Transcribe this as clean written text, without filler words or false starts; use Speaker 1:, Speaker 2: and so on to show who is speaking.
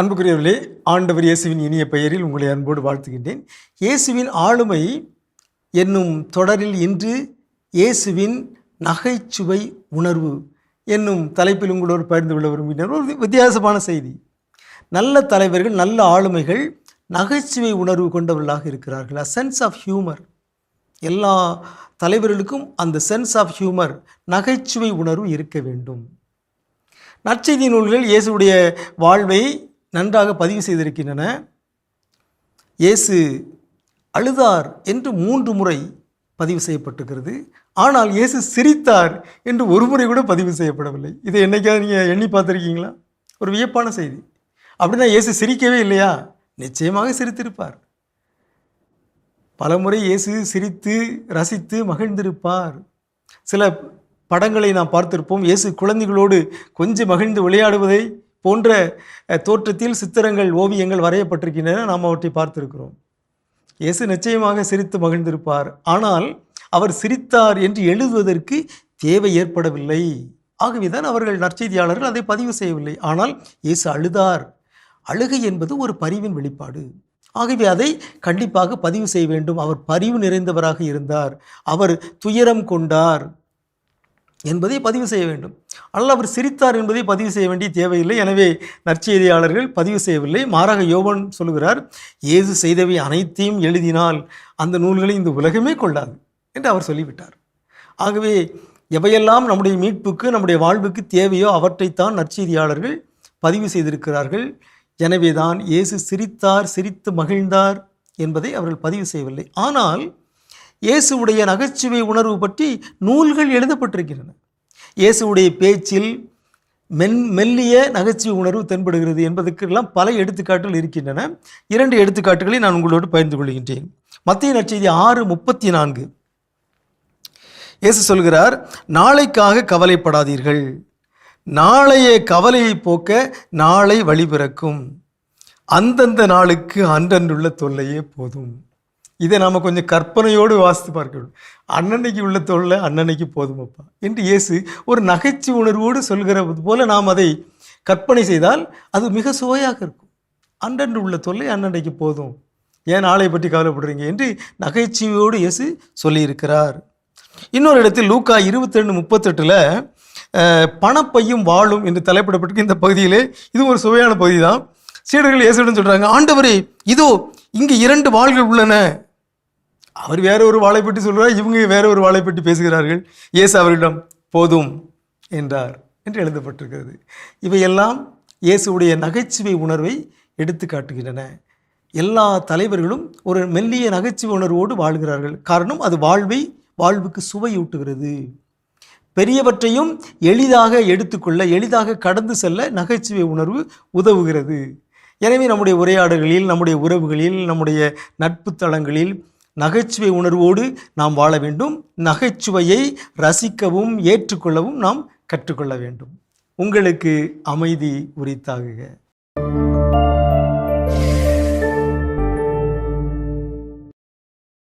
Speaker 1: அன்புக்குரியவர்களே, ஆண்டவர் இயேசுவின் இனிய பெயரில் உங்களை அன்போடு வாழ்த்துகின்றேன். இயேசுவின் ஆளுமை என்னும் தொடரில் இன்று இயேசுவின் நகைச்சுவை உணர்வு என்னும் தலைப்பில் உங்களோடு பகிர்ந்து கொள்ள விரும்புகின்ற ஒரு வித்தியாசமான செய்தி. நல்ல தலைவர்கள், நல்ல ஆளுமைகள் நகைச்சுவை உணர்வு கொண்டவர்களாக இருக்கிறார்கள். Sense of humour. எல்லா தலைவர்களுக்கும் அந்த சென்ஸ் ஆஃப் ஹியூமர், நகைச்சுவை உணர்வு இருக்க வேண்டும். நற்செய்தி நூல்கள் இயேசுடைய வாழ்வை நன்றாக பதிவு செய்திருக்கின்றன. இயேசு அழுதார் என்று 3 முறை பதிவு செய்யப்பட்டிருக்கிறது. ஆனால் இயேசு சிரித்தார் என்று ஒரு முறை கூட பதிவு செய்யப்படவில்லை. இதை என்னைக்காவது நீங்கள் எண்ணி பார்த்துருக்கீங்களா? ஒரு வியப்பான செய்தி. அப்படின்னா இயேசு சிரிக்கவே இல்லையா? நிச்சயமாக சிரித்திருப்பார். பல முறை இயேசு சிரித்து ரசித்து மகிழ்ந்திருப்பார். சில படங்களை நாம் பார்த்திருப்போம். இயேசு குழந்தைகளோடு கொஞ்சம் மகிழ்ந்து விளையாடுவதை போன்ற தோற்றத்தில் சித்திரங்கள், ஓவியங்கள் வரையப்பட்டிருக்கின்றன. நாம் அவற்றை பார்த்திருக்கிறோம். இயேசு நிச்சயமாக சிரித்து மகிழ்ந்திருப்பார். ஆனால் அவர் சிரித்தார் என்று எழுதுவதற்கு தேவை ஏற்படவில்லை. ஆகவேதான் அவர்கள் நற்செய்தியாளர்கள் அதை பதிவு செய்யவில்லை. ஆனால் இயேசு அழுதார். அழுகை என்பது ஒரு பரிவின் வெளிப்பாடு. ஆகவே அதை கண்டிப்பாக பதிவு செய்ய வேண்டும். அவர் பரிவு நிறைந்தவராக இருந்தார், அவர் துயரம் கொண்டார் என்பதை பதிவு செய்ய வேண்டும். ஆனால் அவர் சிரித்தார் என்பதை பதிவு செய்ய வேண்டிய தேவையில்லை. எனவே நற்செய்தியாளர்கள் பதிவு செய்யவில்லை. மாறாக யோவான் சொல்கிறார், இயேசு செய்தவை அனைத்தையும் எழுதினால் அந்த நூல்களை இந்த உலகமே கொள்ளாது என்று அவர் சொல்லிவிட்டார். ஆகவே எவையெல்லாம் நம்முடைய மீட்புக்கு, நம்முடைய வாழ்வுக்கு தேவையோ அவற்றைத்தான் நற்செய்தியாளர்கள் பதிவு செய்திருக்கிறார்கள். எனவே தான் இயேசு சிரித்தார், சிரித்து மகிழ்ந்தார் என்பதை அவர்கள் பதிவு செய்யவில்லை. ஆனால் இயேசுவுடைய நகைச்சுவை உணர்வு பற்றி நூல்கள் எழுதப்பட்டிருக்கின்றன. இயேசுவுடைய பேச்சில் மெல்லிய நகைச்சுவை உணர்வு தென்படுகிறது என்பதற்கெல்லாம் பல எடுத்துக்காட்டுகள் இருக்கின்றன. 2 எடுத்துக்காட்டுகளை நான் உங்களோடு பகிர்ந்து கொள்கின்றேன். மத்தேயு நற்செய்தி 6:34 இயேசு சொல்கிறார், நாளைக்காக கவலைப்படாதீர்கள், நாளைய கவலையை போக்க நாளை வழிபிறக்கும், அந்தந்த நாளுக்கு அன்றன்றுள்ள தொல்லையே போதும். இதை நாம் கொஞ்சம் கற்பனையோடு வாசித்து பார்க்கணும். அன்னன்னைக்கு உள்ள தொல்லை அன்னன்னைக்கு போதுமப்பா என்று இயேசு ஒரு நகைச்சுவை உணர்வோடு சொல்கிறது போல நாம் அதை கற்பனை செய்தால் அது மிக சுவையாக இருக்கும். அன்றன்று உள்ள தொல்லை அன்னன்னைக்கு போதும், ஏன் நாளை பற்றி கவலைப்படுறீங்க என்று நகைச்சுவையோடு இயேசு சொல்லியிருக்கிறார். இன்னொரு இடத்தில் லூக்கா 22:38 பணப்பையும் வாளும் என்று தலைப்பிடப்பட்டிருக்கு. இந்த பகுதியிலே இது ஒரு சுவையான பகுதி தான். சீடர்கள் இயேசுடன் சொல்கிறாங்க, ஆண்டவரே, இதோ இங்கு 2 வாள்கள் உள்ளன. அவர் வேற ஒரு வாளை பற்றி சொல்கிறார், இவங்க வேற ஒரு வாளை பற்றி பேசுகிறார்கள். இயேசு அவரிடம் போதும் என்றார் என்று எழுதப்பட்டிருக்கிறது. இவையெல்லாம் இயேசுடைய நகைச்சுவை உணர்வை எடுத்து காட்டுகின்றன. எல்லா தலைவர்களும் ஒரு மெல்லிய நகைச்சுவை உணர்வோடு வாழ்கிறார்கள். காரணம், அது வாழ்வுக்கு சுவையூட்டுகிறது. பெரியவற்றையும் எளிதாக எடுத்துக்கொள்ள, எளிதாக கடந்து செல்ல நகைச்சுவை உணர்வு உதவுகிறது. எனவே நம்முடைய உரையாடல்களில், நம்முடைய உறவுகளில், நம்முடைய நட்பு தளங்களில் நகைச்சுவை உணர்வோடு நாம் வாழ வேண்டும். நகைச்சுவையை ரசிக்கவும் ஏற்றுக்கொள்ளவும் நாம் கற்றுக்கொள்ள வேண்டும். உங்களுக்கு அமைதி உரித்தாகுக.